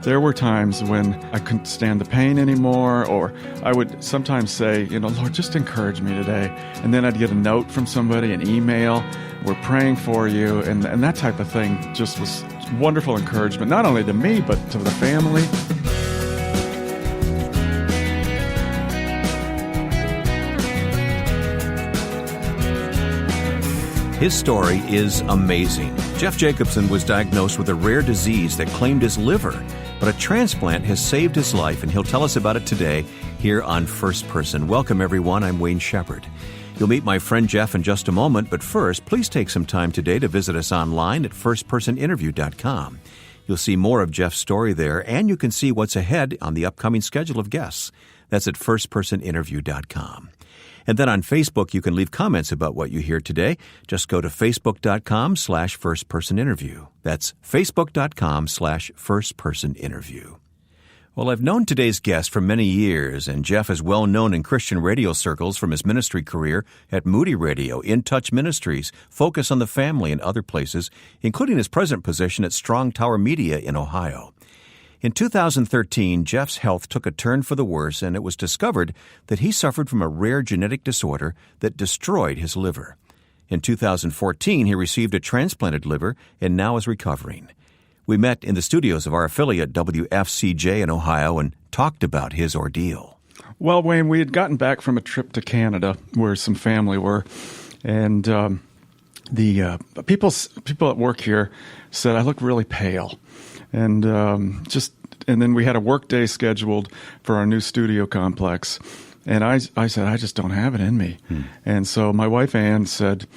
there were times when I couldn't stand the pain anymore, or I would sometimes say, Lord, just encourage me today. And then I'd get a note from somebody, an email, we're praying for you, and that type of thing just was wonderful encouragement, not only to me, but to the family. His story is amazing. Jeff Jacobsen was diagnosed with a rare disease that claimed his liver, but a transplant has saved his life, and he'll tell us about it today here on First Person. Welcome, everyone. I'm Wayne Shepherd. You'll meet my friend Jeff in just a moment, but first, please take some time today to visit us online at firstpersoninterview.com. You'll see more of Jeff's story there, and you can see what's ahead on the upcoming schedule of guests. That's at firstpersoninterview.com. And then on Facebook, you can leave comments about what you hear today. Just go to facebook.com/firstpersoninterview. That's facebook.com/firstpersoninterview. Well, I've known today's guest for many years, and Jeff is well known in Christian radio circles from his ministry career at Moody Radio, In Touch Ministries, Focus on the Family, and other places, including his present position at Strong Tower Media in Ohio. In 2013, Jeff's health took a turn for the worse, and it was discovered that he suffered from a rare genetic disorder that destroyed his liver. In 2014, he received a transplanted liver and now is recovering. We met in the studios of our affiliate WFCJ in Ohio and talked about his ordeal. Well, Wayne, we had gotten back from a trip to Canada where some family were, and the people at work here said I look really pale. And then we had a work day scheduled for our new studio complex. And I said, I just don't have it in me. And so my wife, Ann, said,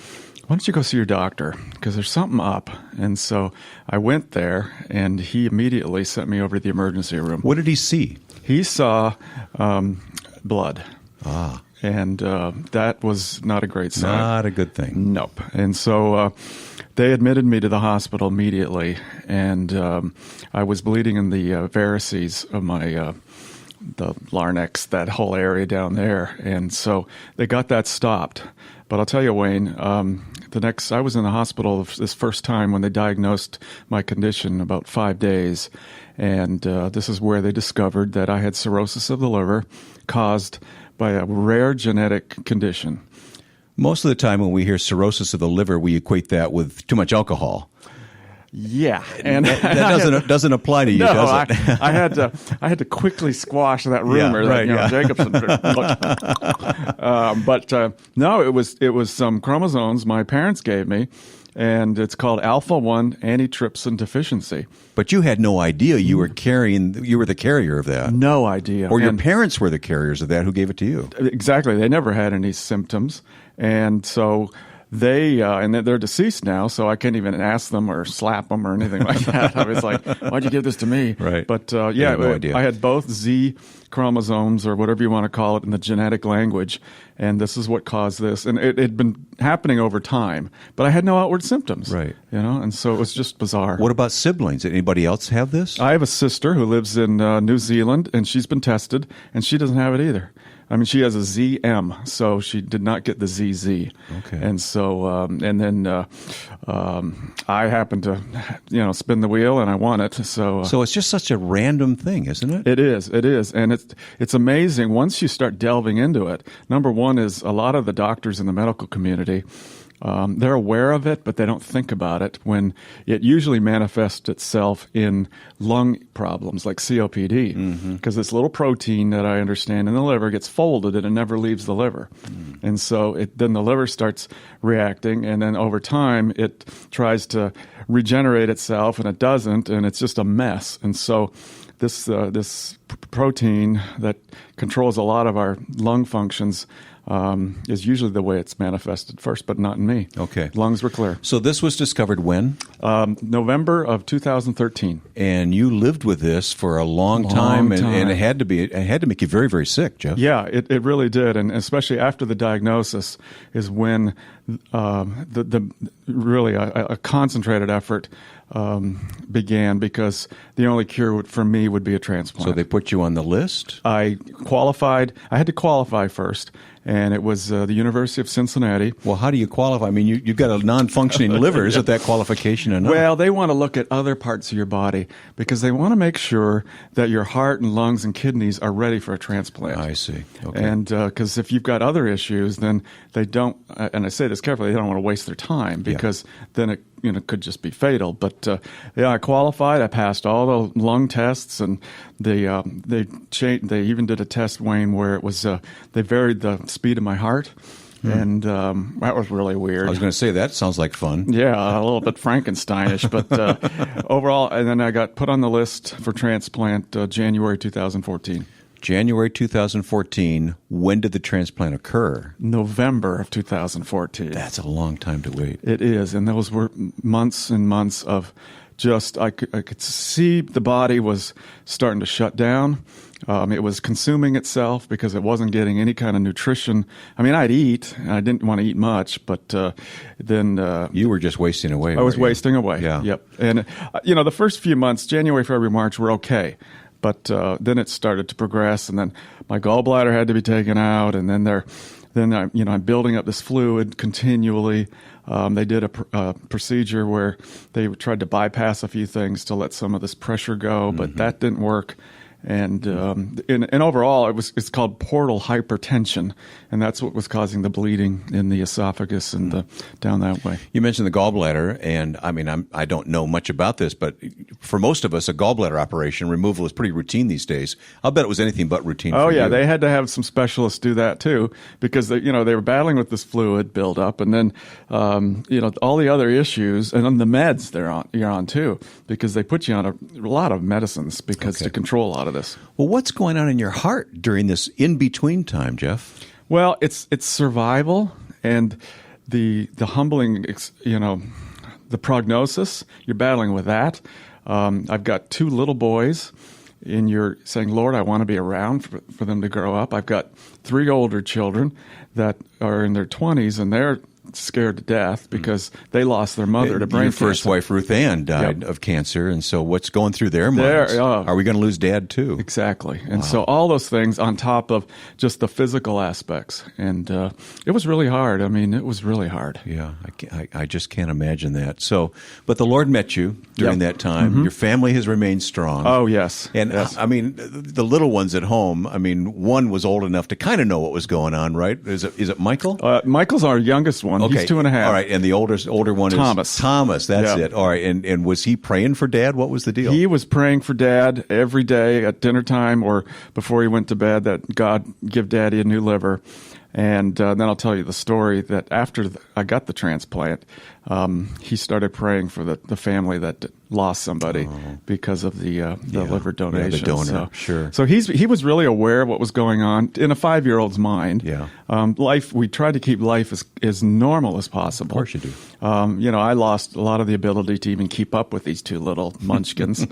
why don't you go see your doctor? Because there's something up. And so I went there, and he immediately sent me over to the emergency room. What did he see? He saw blood. Ah. And that was not a great sign. Not a good thing. Nope. And so they admitted me to the hospital immediately, and I was bleeding in the varices of my the larynx, that whole area down there. And so they got that stopped. But I'll tell you, Wayne, I was in the hospital this first time when they diagnosed my condition, about 5 days. And this is where they discovered that I had cirrhosis of the liver caused by a rare genetic condition. Most of the time when we hear cirrhosis of the liver, we equate that with too much alcohol. Yeah, and that doesn't apply to you, does it? I had to quickly squash that rumor that Jacobsen. But no, it was some chromosomes my parents gave me, and it's called alpha-1 antitrypsin deficiency. But you had no idea you were the carrier of that. No idea. Or your parents were the carriers of that who gave it to you. Exactly. They never had any symptoms. And so they're deceased now, so I can't even ask them or slap them or anything like that. I was like, why'd you give this to me? Right. But I had no idea. I had both Z chromosomes, or whatever you want to call it in the genetic language, and this is what caused this. And it had been happening over time, but I had no outward symptoms. Right. And so it was just bizarre. What about siblings? Did anybody else have this? I have a sister who lives in New Zealand, and she's been tested, and she doesn't have it either. I mean, she has a ZM, so she did not get the ZZ. Okay. And so, I happened to, spin the wheel, and I won it. So it's just such a random thing, isn't it? It is, and it's amazing once you start delving into it. Number one is a lot of the doctors in the medical community. They're aware of it, but they don't think about it when it usually manifests itself in lung problems like COPD, because this little protein that I understand in the liver gets folded and it never leaves the liver. And so then the liver starts reacting, and then over time it tries to regenerate itself, and it doesn't, and it's just a mess. And so this protein that controls a lot of our lung functions is usually the way it's manifested first, but not in me. Okay. Lungs were clear. So this was discovered when? November of 2013. And you lived with this for a long time. And it had to make you very, very sick, Jeff. Yeah, it really did. And especially after the diagnosis is when a concentrated effort began, because the only cure for me would be a transplant. So they put you on the list? I qualified. I had to qualify first, and it was the University of Cincinnati. Well, how do you qualify? I mean, you've got a non-functioning liver. Isn't that qualification enough? Well, they want to look at other parts of your body because they want to make sure that your heart and lungs and kidneys are ready for a transplant. I see. Okay. And because if you've got other issues, then they don't, and I say this carefully, they don't want to waste their time because then it could just be fatal. But I qualified. I passed all the lung tests, and they even did a test, Wayne, where it was they varied the speed of my heart. And that was really weird. I was going to say, that sounds like fun. Yeah, a little bit Frankensteinish, but overall, and then I got put on the list for transplant January 2014. January 2014, when did the transplant occur? November of 2014. That's a long time to wait. It is, and those were months and months of just, I could see the body was starting to shut down. It was consuming itself because it wasn't getting any kind of nutrition. I mean, I'd eat. I didn't want to eat much, but then... you were just wasting away. I was wasting away, yeah. Yep. And, the first few months, January, February, March, were okay. But then it started to progress, and then my gallbladder had to be taken out, and then I'm building up this fluid continually. They did a procedure where they tried to bypass a few things to let some of this pressure go, but that didn't work. And overall, it's called portal hypertension, and that's what was causing the bleeding in the esophagus and down that way. You mentioned the gallbladder, and I mean, I don't know much about this, but for most of us, a gallbladder operation removal is pretty routine these days. I'll bet it was anything but routine. Oh for yeah, you. they had to have some specialists do that too, because they were battling with this fluid buildup, and then all the other issues, and then the meds you're on too, because they put you on a lot of medicines to control a lot of this. Well, what's going on in your heart during this in-between time, Jeff? Well, it's survival and the humbling, the prognosis. You're battling with that. I've got 2 little boys, and you're saying, Lord, I want to be around for them to grow up. I've got 3 older children that are in their 20s, and they're scared to death because they lost their mother to brain cancer. Your first wife, Ruth Ann, died of cancer, and so what's going through their minds? Are we going to lose Dad too? Exactly. And so all those things on top of just the physical aspects. And it was really hard. I mean, it was really hard. Yeah, I just can't imagine that. So, but the Lord met you during that time. Your family has remained strong. Oh, yes. And yes. I mean, the little ones at home, I mean, one was old enough to kind of know what was going on, right? Is it Michael? Michael's our youngest one. Okay. He's 2.5. All right, and the older one Thomas. is Thomas. That's it. All right, and was he praying for Dad? What was the deal? He was praying for Dad every day at dinner time or before he went to bed that God give Daddy a new liver. And then I'll tell you the story that after I got the transplant, he started praying for the family that lost somebody because of the liver donation. Yeah, the donor, sure. So he was really aware of what was going on in a 5-year-old's mind. Yeah. We tried to keep life as normal as possible. Of course you do. I lost a lot of the ability to even keep up with these 2 little munchkins.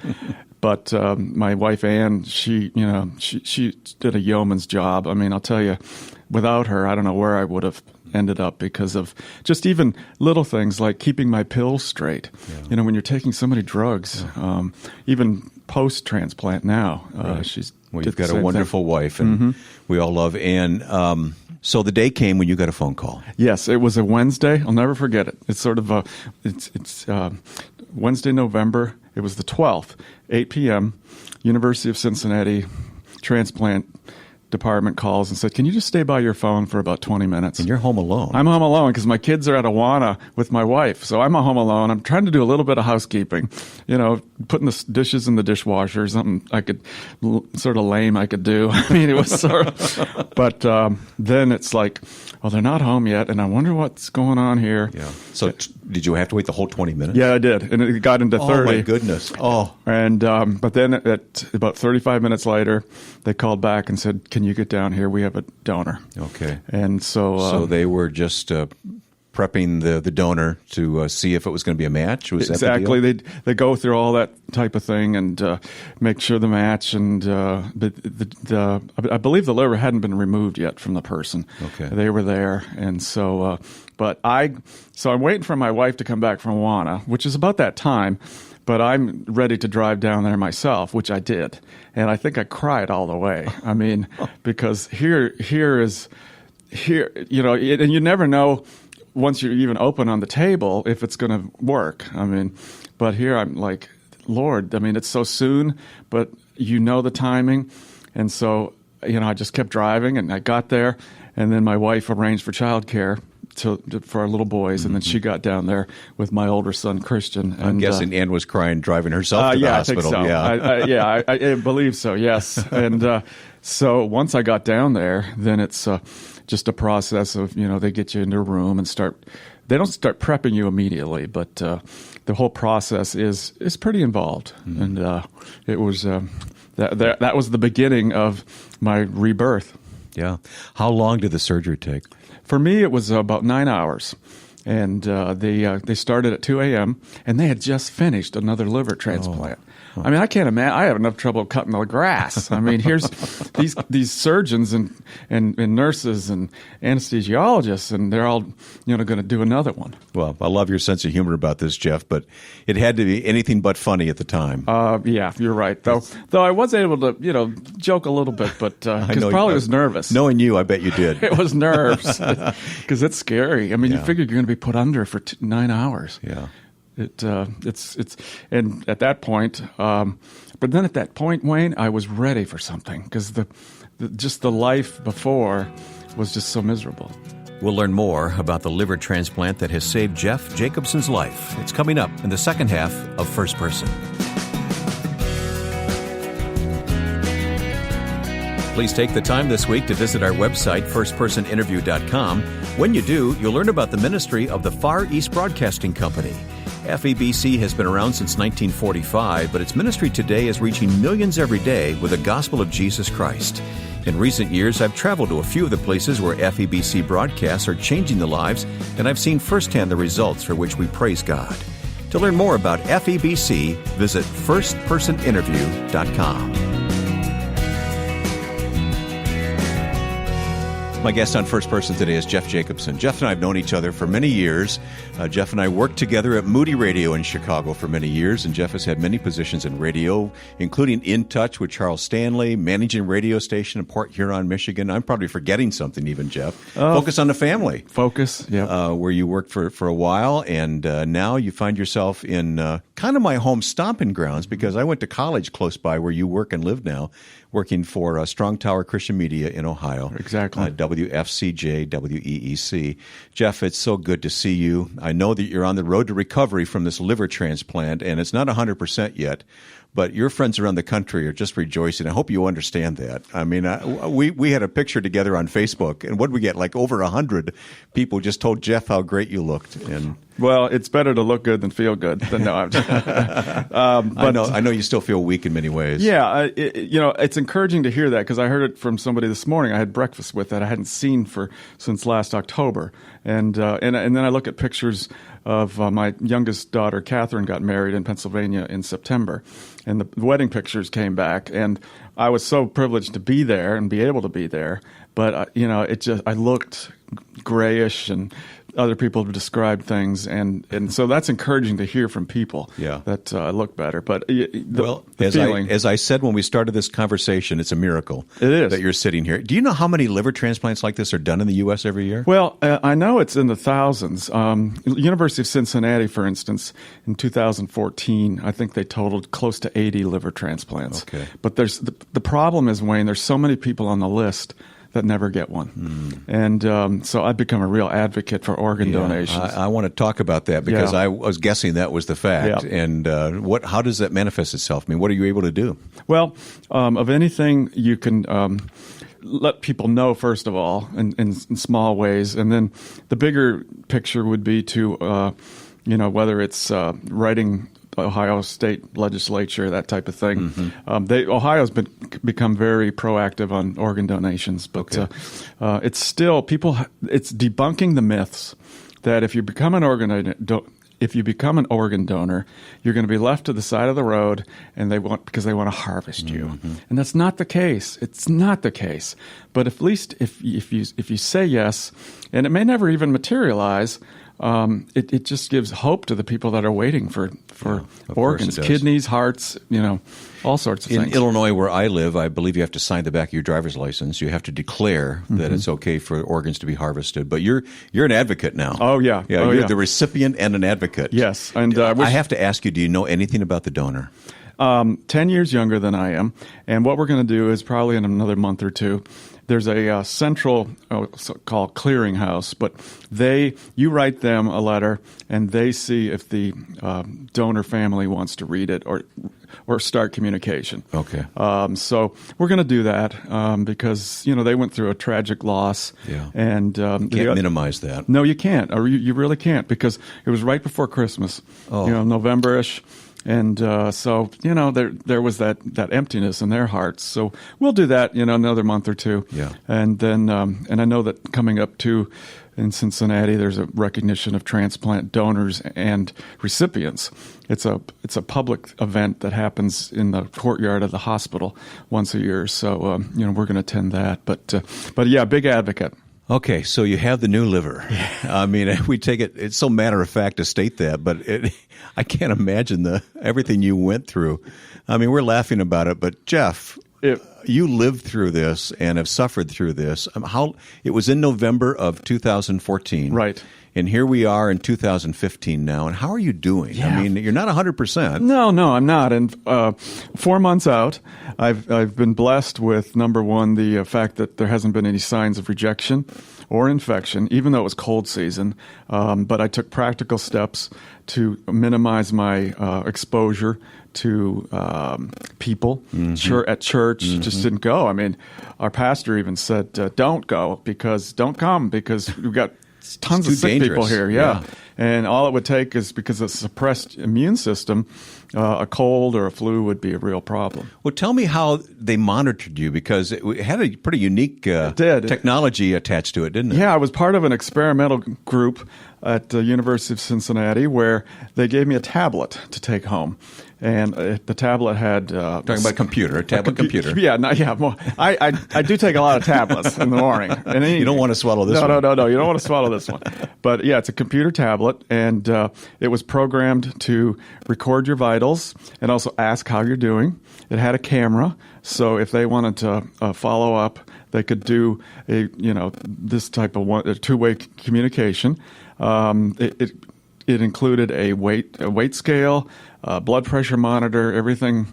But my wife Ann, she did a yeoman's job. I mean, I'll tell you, without her, I don't know where I would have ended up because of just even little things like keeping my pills straight. Yeah. When you're taking so many drugs, even post-transplant now, she's you've got a wonderful wife, and we all love Ann. So the day came when you got a phone call. Yes, it was a Wednesday. I'll never forget it. It's sort of it's Wednesday, November. It was the 12th, 8 p.m., University of Cincinnati transplant department calls and said, can you just stay by your phone for about 20 minutes? And you're home alone. I'm home alone because my kids are at Awana with my wife. So I'm home alone. I'm trying to do a little bit of housekeeping, putting the dishes in the dishwasher, something I could sort of lame I could do. I mean, it was sort of, but then it's like, well, they're not home yet, and I wonder what's going on here. Yeah. So did you have to wait the whole 20 minutes? Yeah, I did, and it got into 30. Oh, my goodness. Oh. And but then at about 35 minutes later, they called back and said, can you get down here? We have a donor. Okay. And so they were just prepping the donor to see if it was going to be a match? Was exactly. That the deal? They go through all that type of thing and make sure the match. And but I believe the liver hadn't been removed yet from the person. Okay. They were there, and so I'm waiting for my wife to come back from Awana, which is about that time. But I'm ready to drive down there myself, which I did, and I think I cried all the way. I mean, because here is here, and you never know once you're even open on the table if it's going to work. I mean, but here I'm like, Lord, I mean, it's so soon, but the timing. And so, I just kept driving, and I got there, and then my wife arranged for childcare for our little boys, and then she got down there with my older son, Christian. And, I'm guessing Ann was crying driving herself to the hospital. I think so. I believe so, yes. And so once I got down there, then it's just a process of, they get you into a room and they don't start prepping you immediately, but the whole process is pretty involved. And it was that was the beginning of my rebirth. Yeah. How long did the surgery take? For me, it was about 9 hours, and they started at 2 a.m., and they had just finished another liver transplant. I mean, I can't imagine. I have enough trouble cutting the grass. I mean, here's these surgeons and nurses and anesthesiologists, and they're all going to do another one. Well, I love your sense of humor about this, Jeff, but it had to be anything but funny at the time. Yeah, you're right. Though I was able to joke a little bit, but because probably was nervous. Knowing you, I bet you did. It was nerves because it's scary. I mean, you figure you're going to be put under for 9 hours. Yeah. It's and at that point, but then at that point, Wayne, I was ready for something because the life before was just so miserable. We'll learn more about the liver transplant that has saved Jeff Jacobsen's life. It's coming up in the second half of First Person. Please take the time this week to visit our website, firstpersoninterview.com. When you do, you'll learn about the ministry of the Far East Broadcasting Company. FEBC has been around since 1945, but its ministry today is reaching millions every day with the gospel of Jesus Christ. In recent years, I've traveled to a few of the places where FEBC broadcasts are changing the lives, and I've seen firsthand the results for which we praise God. To learn more about FEBC, visit firstpersoninterview.com. My guest on First Person today is Jeff Jacobsen. Jeff and I have known each other for many years. Jeff and I worked together at Moody Radio in Chicago for many years, and Jeff has had many positions in radio, including In Touch with Charles Stanley, managing radio station in Port Huron, Michigan. I'm probably forgetting something even, Jeff. Focus on the Family. Focus, yeah. Where you worked for a while, and now you find yourself in kind of my home stomping grounds, because I went to college close by where you work and live now, working for Strong Tower Christian Media in Ohio. Exactly. WFCJ, WEEC. Jeff, it's so good to see you. I know that you're on the road to recovery from this liver transplant, and it's not 100% yet, but your friends around the country are just rejoicing. I hope you understand that. I mean, we had a picture together on Facebook, and what did we get? Like over 100 people just told Jeff how great you looked. And well, it's better to look good than feel good. No, I know you still feel weak in many ways. Yeah, it's encouraging to hear that, because I heard it from somebody this morning. I had breakfast with that I hadn't seen since last October, and then I look at pictures of my youngest daughter, Catherine, got married in Pennsylvania in September, and the wedding pictures came back, and I was so privileged to be there and be able to be there, but I looked grayish, and other people have described things, and so that's encouraging to hear from people. Yeah. That I look better. But as I said when we started this conversation, it's a miracle. It is that you're sitting here. Do you know how many liver transplants like this are done in the U.S. every year? Well, I know it's in the thousands. University of Cincinnati, for instance, in 2014, I think they totaled close to 80 liver transplants. Okay. But the problem is, Wayne, there's so many people on the list that never get one. And so I've become a real advocate for organ donations. I want to talk about that, because I was guessing that was the fact. Yeah. And how does that manifest itself? I mean, what are you able to do? Well, of anything you can let people know, first of all, in small ways. And then the bigger picture would be to, whether it's writing Ohio State Legislature, that type of thing. Mm-hmm. Ohio's become very proactive on organ donations, but it's still it's debunking the myths that if you become an organ donor, you're going to be left to the side of the road, and because they want to harvest you. Mm-hmm. And that's not the case. It's not the case. But at least if you say yes, and it may never even materialize, it just gives hope to the people that are waiting for organs, it does. kidneys, hearts, all sorts of In things. Illinois, where I live, I believe you have to sign the back of your driver's license. You have to declare that it's okay for organs to be harvested. But you're an advocate now. Oh, yeah. You're the recipient and an advocate. Yes. And I have to ask you, do you know anything about the donor? 10 years younger than I am. And what we're going to do is probably in another month or two, there's a central called clearinghouse, but you write them a letter and they see if the donor family wants to read it or start communication. Okay. So we're going to do that because they went through a tragic loss. Yeah. And can't minimize that. No, you can't, or you really can't, because it was right before Christmas. November-ish. And so, there was that emptiness in their hearts. So we'll do that, another month or two. Yeah. And then, and I know that coming up too in Cincinnati, there's a recognition of transplant donors and recipients. It's a public event that happens in the courtyard of the hospital once a year. So, we're going to attend that. But yeah, big advocate. Okay, so you have the new liver. I mean, we take it, it's so matter of fact to state that, but I can't imagine everything you went through. I mean, we're laughing about it, but Jeff, you lived through this and have suffered through this. It was in November of 2014. Right. And here we are in 2015 now. And how are you doing? Yeah. I mean, you're not 100%. No, I'm not. And 4 months out, I've been blessed with, number one, the fact that there hasn't been any signs of rejection or infection, even though it was cold season. But I took practical steps to minimize my exposure to people at church. Just didn't go. I mean, our pastor even said, don't come because we've got tons of sick people here. Yeah. And all it would take is, because of suppressed immune system, a cold or a flu would be a real problem. Well, tell me how they monitored you, because it had a pretty unique technology attached to it, didn't it? Yeah, I was part of an experimental group at the University of Cincinnati where they gave me a tablet to take home. And the tablet had talking about a tablet computer. Yeah, well, I do take a lot of tablets in the morning. And you don't want to swallow this one. No, you don't want to swallow this one. But yeah, it's a computer tablet, and it was programmed to record your vitals and also ask how you're doing. It had a camera, so if they wanted to follow up, they could do this type of two-way communication. It included a weight scale, blood pressure monitor, everything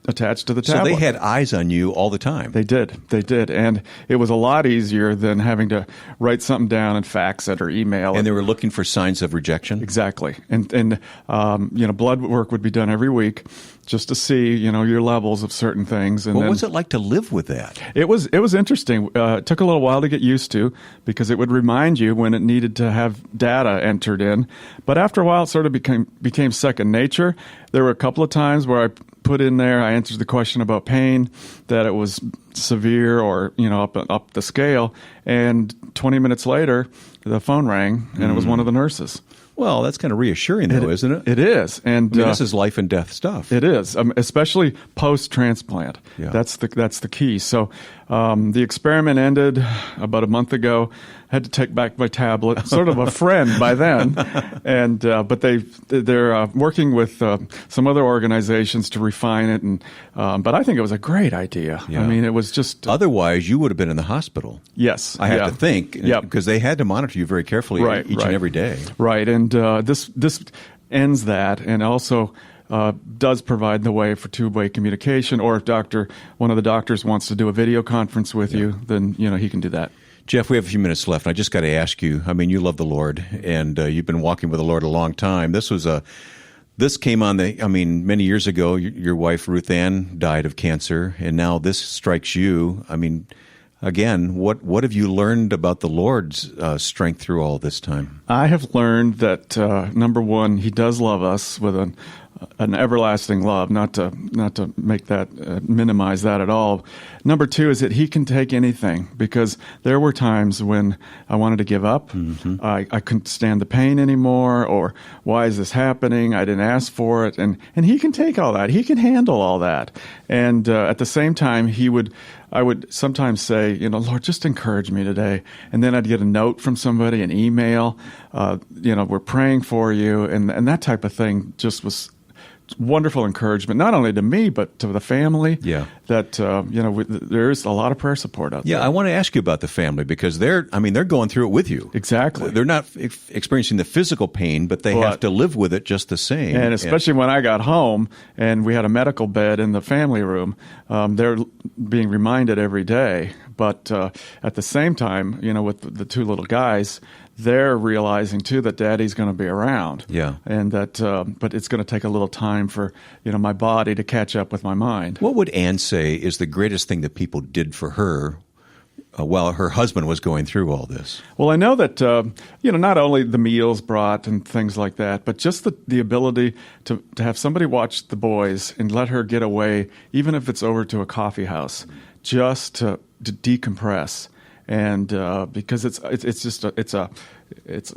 attached to the tablet. So they had eyes on you all the time. They did. And it was a lot easier than having to write something down and fax it or email it. And they were looking for signs of rejection? Exactly. And blood work would be done every week just to see, your levels of certain things. And what was it like to live with that? It was interesting. It took a little while to get used to, because it would remind you when it needed to have data entered in. But after a while, it sort of became second nature. There were a couple of times where I put in there, I answered the question about pain, that it was severe or, up the scale. And 20 minutes later, the phone rang, and it was one of the nurses. Well, that's kind of reassuring, though, isn't it? It is. And this is life and death stuff. It is, especially post-transplant. Yeah. That's the key. So the experiment ended about a month ago. Had to take back my tablet, sort of a friend by then. And but they're working with some other organizations to refine it. And but I think it was a great idea. Yeah. I mean, it was just otherwise you would have been in the hospital. Yes, I have to think. Yeah, because they had to monitor you very carefully each and every day. Right, and this ends that, and also does provide the way for two-way communication. Or if one of the doctors wants to do a video conference with you, then he can do that. Jeff, we have a few minutes left, and I just got to ask you. I mean, you love the Lord, and you've been walking with the Lord a long time. This came on many years ago. Your wife Ruth Ann died of cancer, and now this strikes you. I mean, again, what have you learned about the Lord's strength through all this time? I have learned that number one, He does love us with an everlasting love. Not to make that minimize that at all. Number two is that He can take anything, because there were times when I wanted to give up. Mm-hmm. I couldn't stand the pain anymore, or why is this happening? I didn't ask for it, and He can take all that. He can handle all that, and at the same time, He would I would sometimes say, Lord, just encourage me today. And then I'd get a note from somebody, an email, we're praying for you. And that type of thing just was wonderful encouragement, not only to me, but to the family. Yeah. That, there's a lot of prayer support out there. Yeah, I want to ask you about the family because they're going through it with you. Exactly. They're not experiencing the physical pain, but they have to live with it just the same. And especially when I got home and we had a medical bed in the family room, they're being reminded every day. But at the same time, with the two little guys, they're realizing too that Daddy's going to be around. Yeah. And that, but it's going to take a little time for, my body to catch up with my mind. What would Anne say is the greatest thing that people did for her while her husband was going through all this? Well, I know that, not only the meals brought and things like that, but just the ability to have somebody watch the boys and let her get away, even if it's over to a coffee house, just to decompress. And because it's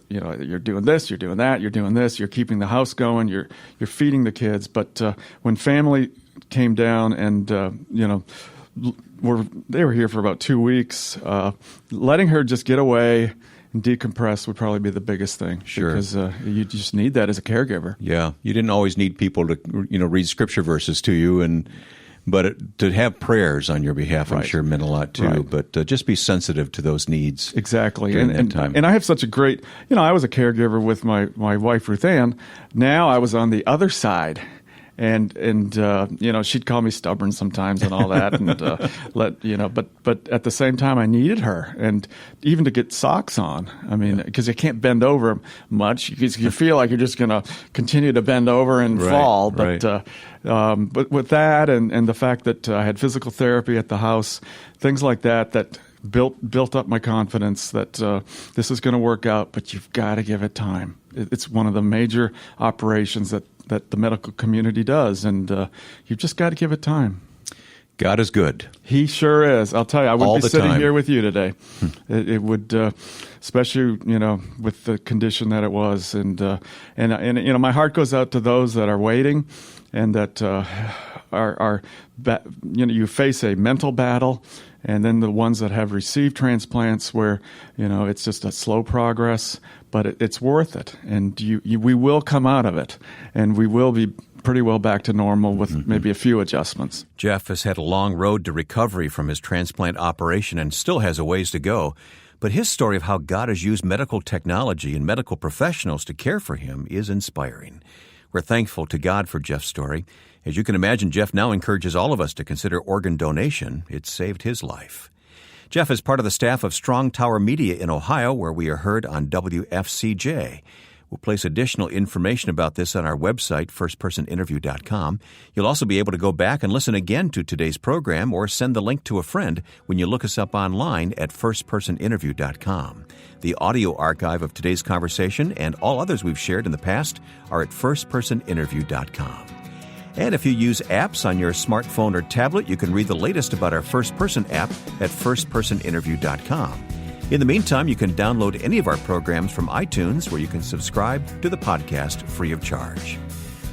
you're doing this, you're doing that, you're doing this, you're keeping the house going, you're feeding the kids. But when family came down and they were here for about 2 weeks, letting her just get away and decompress would probably be the biggest thing. Sure. Because you just need that as a caregiver. Yeah, you didn't always need people to read scripture verses to you but to have prayers on your behalf, I'm sure, meant a lot too. Right. But just be sensitive to those needs. Exactly. During that time. And I have such a great, I was a caregiver with my wife, Ruth Ann. Now I was on the other side. And she'd call me stubborn sometimes and all that, and but at the same time, I needed her, and even to get socks on. I mean, because you can't bend over much, because you feel like you're just going to continue to bend over and fall. But but with that, and the fact that I had physical therapy at the house, things like that built up my confidence that this is going to work out. But you've got to give it time. It's one of the major operations that the medical community does, and you've just got to give it time. God is good. He sure is. I'll tell you, I wouldn't be sitting here with you today. It would, especially with the condition that it was, and my heart goes out to those that are waiting, and that you face a mental battle. And then the ones that have received transplants where, it's just a slow progress, but it's worth it. And we will come out of it, and we will be pretty well back to normal with maybe a few adjustments. Jeff has had a long road to recovery from his transplant operation and still has a ways to go. But his story of how God has used medical technology and medical professionals to care for him is inspiring. We're thankful to God for Jeff's story. As you can imagine, Jeff now encourages all of us to consider organ donation. It saved his life. Jeff is part of the staff of Strong Tower Media in Ohio, where we are heard on WFCJ. We'll place additional information about this on our website, firstpersoninterview.com. You'll also be able to go back and listen again to today's program or send the link to a friend when you look us up online at firstpersoninterview.com. The audio archive of today's conversation and all others we've shared in the past are at firstpersoninterview.com. And if you use apps on your smartphone or tablet, you can read the latest about our First Person app at firstpersoninterview.com. In the meantime, you can download any of our programs from iTunes, where you can subscribe to the podcast free of charge.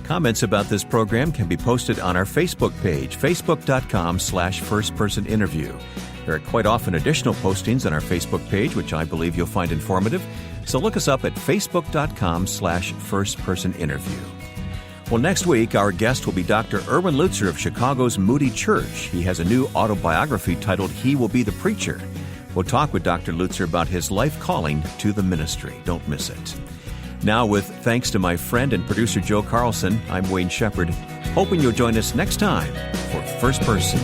Comments about this program can be posted on our Facebook page, facebook.com/firstpersoninterview. There are quite often additional postings on our Facebook page, which I believe you'll find informative. So look us up at facebook.com/firstpersoninterview. Well, next week, our guest will be Dr. Erwin Lutzer of Chicago's Moody Church. He has a new autobiography titled He Will Be the Preacher. We'll talk with Dr. Lutzer about his life calling to the ministry. Don't miss it. Now, with thanks to my friend and producer Joe Carlson, I'm Wayne Shepherd, hoping you'll join us next time for First Person.